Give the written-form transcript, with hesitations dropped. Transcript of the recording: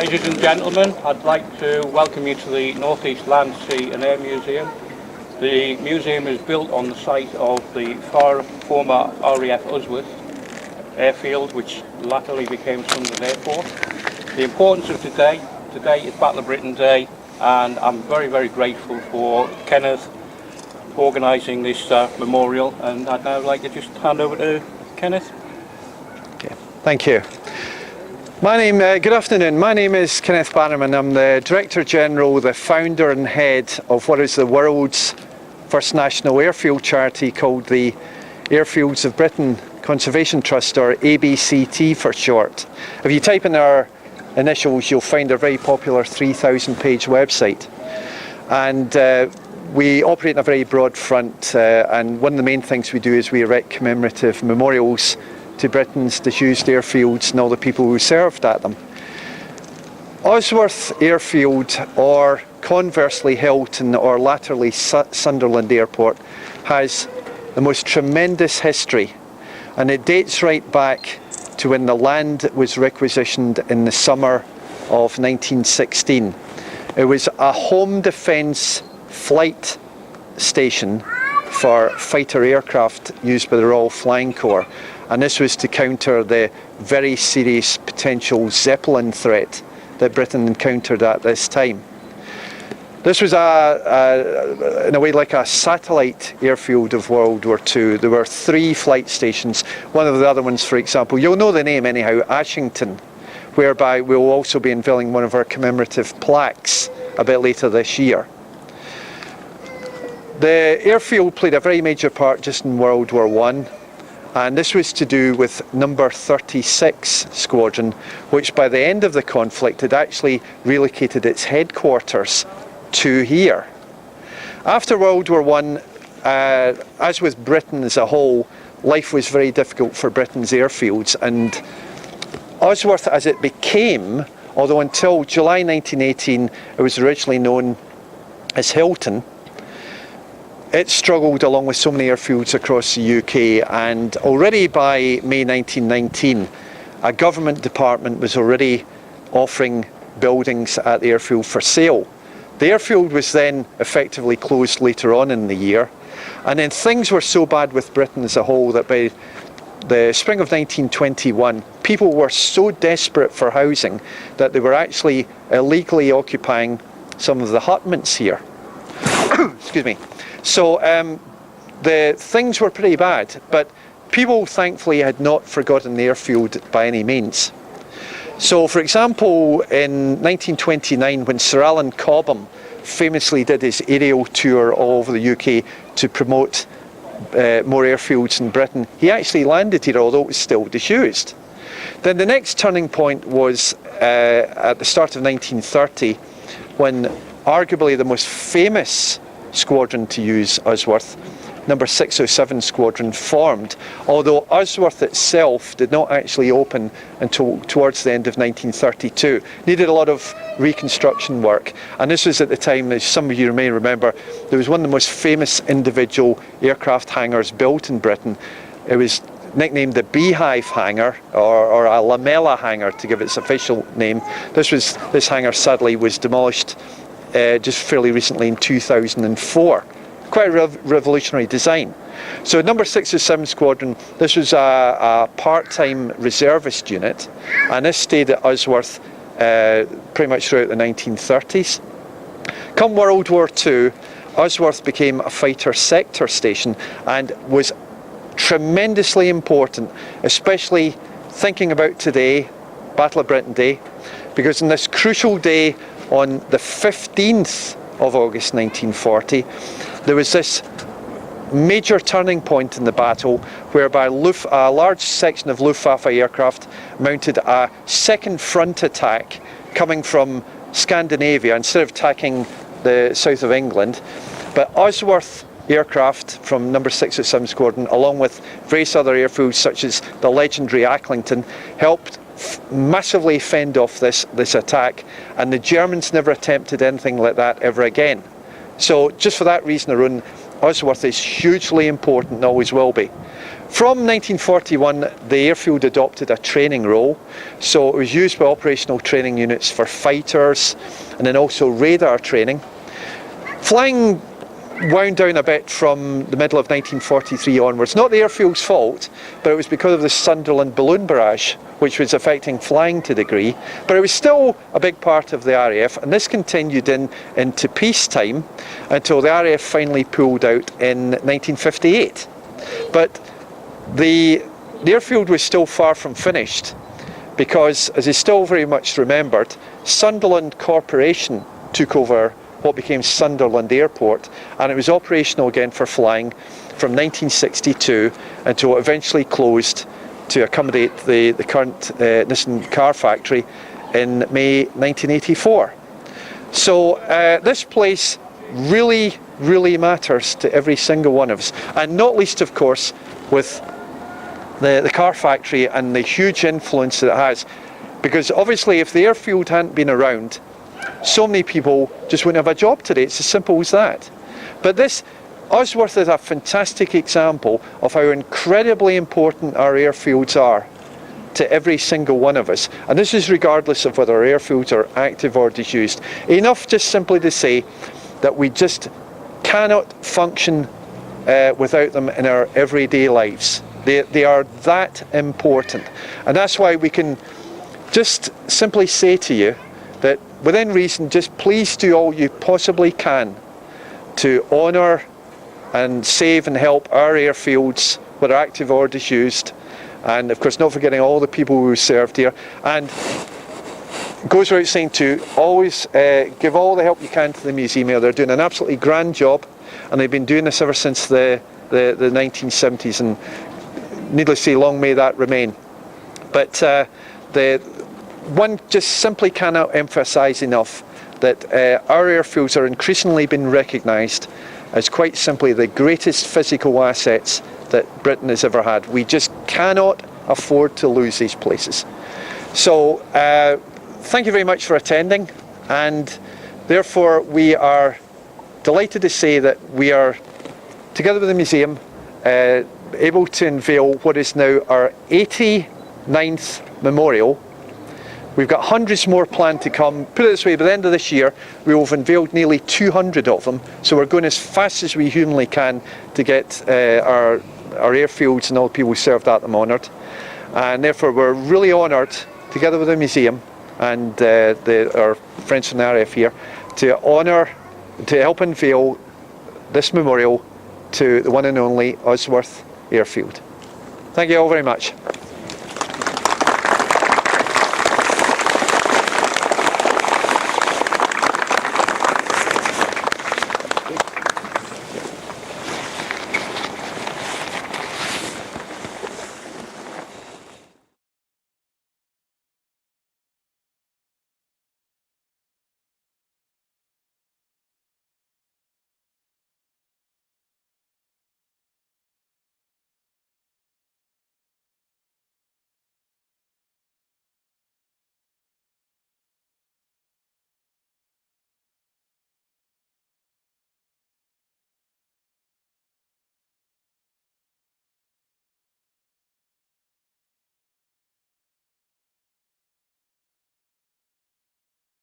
Ladies and gentlemen, I'd like to welcome you to the North East Land, Sea and Air Museum. The museum is built on the site of the former RAF Usworth airfield, which latterly became Sunderland Airport. The importance of today is Battle of Britain Day, and I'm very, very grateful for Kenneth organising this memorial, and I'd now like to just hand over to Kenneth. Okay, thank you. Good afternoon. My name is Kenneth Bannerman. I'm the Director General, the founder and head of what is the world's first national airfield charity called the Airfields of Britain Conservation Trust, or ABCT for short. If you type in our initials, you'll find a very popular 3,000-page website. And we operate on a very broad front, and one of the main things we do is we erect commemorative memorials to Britain's disused airfields and all the people who served at them. Usworth Airfield, or conversely Hilton, or latterly Sunderland Airport, has the most tremendous history, and it dates right back to when the land was requisitioned in the summer of 1916. It was a home defence flight station for fighter aircraft used by the Royal Flying Corps, and this was to counter the very serious potential Zeppelin threat that Britain encountered at this time. This was in a way like a satellite airfield of World War II. There were 3 flight stations. One of the other ones, for example, you'll know the name anyhow, Ashington, whereby we'll also be unveiling one of our commemorative plaques a bit later this year. The airfield played a very major part just in World War I, and this was to do with number 36 Squadron, which by the end of the conflict had actually relocated its headquarters to here. After World War I, as with Britain as a whole, life was very difficult for Britain's airfields, and Usworth, as it became, although until July 1918 it was originally known as Hilton, it struggled along with so many airfields across the UK, and already by May 1919 a government department was already offering buildings at the airfield for sale. The airfield was then effectively closed later on in the year, and then things were so bad with Britain as a whole that by the spring of 1921 people were so desperate for housing that they were actually illegally occupying some of the hutments here. Excuse me. So the things were pretty bad, but people thankfully had not forgotten the airfield by any means. So, for example, in 1929, when Sir Alan Cobham famously did his aerial tour all over the UK to promote more airfields in Britain, he actually landed here, although it was still disused. Then the next turning point was at the start of 1930, when arguably the most famous squadron to use Usworth, number 607 Squadron, formed, although Usworth itself did not actually open until towards the end of 1932. Needed a lot of reconstruction work, and this was at the time, as some of you may remember, there was one of the most famous individual aircraft hangars built in Britain. It was nicknamed the Beehive Hangar, or a Lamella Hangar to give its official name. This hangar sadly was demolished just fairly recently in 2004. Quite a revolutionary design. So number 607 Squadron, this was a part-time reservist unit, and this stayed at Usworth pretty much throughout the 1930s. Come World War II, Usworth became a fighter sector station and was tremendously important, especially thinking about today, Battle of Britain Day, because on this crucial day on the 15th of August 1940, there was this major turning point in the battle whereby a large section of Luftwaffe aircraft mounted a second front attack coming from Scandinavia instead of attacking the south of England. But Usworth aircraft from number 607 Squadron, along with various other airfields such as the legendary Acklington, helped massively fend off this attack, and the Germans never attempted anything like that ever again. So just for that reason alone, Usworth is hugely important and always will be. From 1941, the airfield adopted a training role, so it was used by operational training units for fighters and then also radar training. Flying wound down a bit from the middle of 1943 onwards. Not the airfield's fault, but it was because of the Sunderland balloon barrage, which was affecting flying to a degree, but it was still a big part of the RAF, and this continued into peacetime until the RAF finally pulled out in 1958. But the airfield was still far from finished, because, as is still very much remembered, Sunderland Corporation took over what became Sunderland Airport, and it was operational again for flying from 1962 until it eventually closed to accommodate the current Nissan car factory in May 1984. So this place really, really matters to every single one of us, and not least, of course, with the car factory and the huge influence that it has. Because obviously, if the airfield hadn't been around, so many people just wouldn't have a job today. It's as simple as that. But this Usworth is a fantastic example of how incredibly important our airfields are to every single one of us. And this is regardless of whether our airfields are active or disused. Enough just simply to say that we just cannot function without them in our everyday lives. They are that important. And that's why we can just simply say to you that within reason, just please do all you possibly can to honour and save and help our airfields, whether active or disused, and of course not forgetting all the people who served here. And it goes without saying too, always give all the help you can to the museum here. They're doing an absolutely grand job, and they've been doing this ever since the 1970s, and needless to say, long may that remain. But one just simply cannot emphasise enough that our airfields are increasingly being recognised as quite simply the greatest physical assets that Britain has ever had. We just cannot afford to lose these places. So thank you very much for attending, and therefore we are delighted to say that we are, together with the museum, able to unveil what is now our 89th memorial. We've got hundreds more planned to come. Put it this way, by the end of this year, we will have unveiled nearly 200 of them. So we're going as fast as we humanly can to get our airfields and all the people who served at them honoured. And therefore, we're really honoured, together with the museum and our friends from the RAF here, to help unveil this memorial to the one and only Usworth Airfield. Thank you all very much.